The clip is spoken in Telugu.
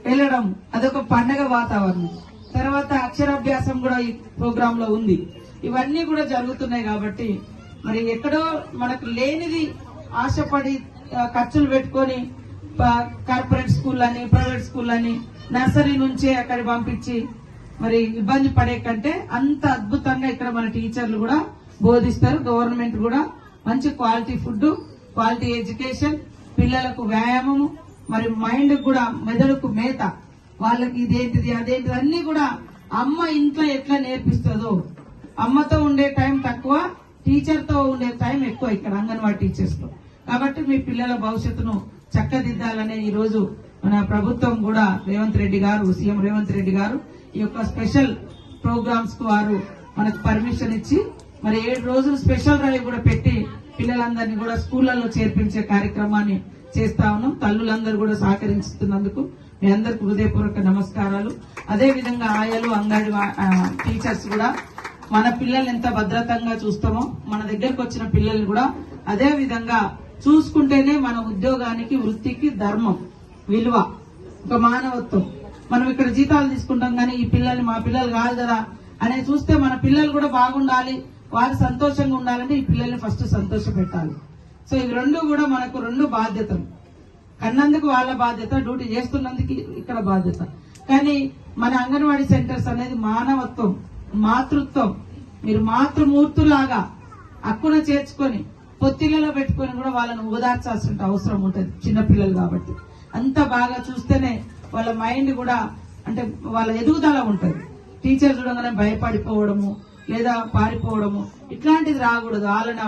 వెళ్ళడం అదొక పండగ వాతావరణం. తర్వాత అక్షరాభ్యాసం కూడా ఈ ప్రోగ్రామ్ లో ఉంది. ఇవన్నీ కూడా జరుగుతున్నాయి కాబట్టి మరి ఎక్కడో మనకు లేనిది ఆశపడి ఖర్చులు పెట్టుకొని కార్పొరేట్ స్కూల్ అని ప్రైవేట్ స్కూల్ అని నర్సరీ నుంచే అక్కడ పంపించి మరి ఇబ్బంది పడే కంటే అంత అద్భుతంగా ఇక్కడ మన టీచర్లు కూడా బోధిస్తారు. గవర్నమెంట్ కూడా మంచి క్వాలిటీ ఫుడ్, క్వాలిటీ ఎడ్యుకేషన్, పిల్లలకు వ్యాయామము, మరి మైండ్ కూడా మెదడుకు మేత, వాళ్ళకి ఇదేంటిది అదేంటిది అన్ని కూడా అమ్మ ఇంట్లో ఎట్లా నేర్పిస్తుందో, అమ్మతో ఉండే టైం తక్కువ, టీచర్ తో ఉండే టైం ఎక్కువ ఇక్కడ అంగన్వాడీ టీచర్స్ తో. కాబట్టి మీ పిల్లల భవిష్యత్తును చక్కదిద్దాలనే ఈ రోజు మన ప్రభుత్వం కూడా రేవంత్ రెడ్డి గారు, సీఎం రేవంత్ రెడ్డి గారు ఈ యొక్క స్పెషల్ ప్రోగ్రామ్స్ కు వారు మనకు పర్మిషన్ ఇచ్చి మరి 7 రోజులు స్పెషల్ డ్రైవ్ కూడా పెట్టి పిల్లలందరినీ కూడా స్కూళ్లలో చేర్పించే కార్యక్రమాన్ని చేస్తా ఉన్నాం. తల్లులందరూ కూడా సహకరిస్తున్నందుకు మీ అందరికి హృదయపూర్వక నమస్కారాలు. అదే విధంగా ఆయాలు, అంగన్వాడీ టీచర్స్ కూడా మన పిల్లల్ని ఎంత భద్రతంగా చూస్తామో మన దగ్గరకు వచ్చిన పిల్లల్ని కూడా అదే విధంగా చూసుకుంటేనే మన ఉద్యోగానికి, వృత్తికి ధర్మం, విలువ, ఒక మానవత్వం. మనం ఇక్కడ జీతాలు తీసుకుంటాం కానీ ఈ పిల్లల్ని మా పిల్లలు కాదు కదా అనే చూస్తే మన పిల్లలు కూడా బాగుండాలి, వారు సంతోషంగా ఉండాలంటే ఈ పిల్లల్ని ఫస్ట్ సంతోష పెట్టాలి. సో ఇవి రెండు కూడా మనకు 2 బాధ్యతలు. కన్నందుకు వాళ్ళ బాధ్యత, డ్యూటీ చేస్తున్నందుకు ఇక్కడ బాధ్యత. కానీ మన అంగన్వాడీ సెంటర్స్ అనేది మానవత్వం, మాతృత్వం. మీరు మాతృమూర్తులాగా అక్కున చేర్చుకొని పొత్తిళ్లలో పెట్టుకొని కూడా వాళ్ళని ఓదార్చాల్సిన అవసరం ఉంటుంది, చిన్నపిల్లలు కాబట్టి. అంత బాగా చూస్తేనే వాళ్ళ మైండ్ కూడా అంటే వాళ్ళ ఎదుగుదల ఉంటుంది. టీచర్ చూడగానే భయపడిపోవడము లేదా పారిపోవడము ఇట్లాంటిది రాకూడదు. వాళ్ళని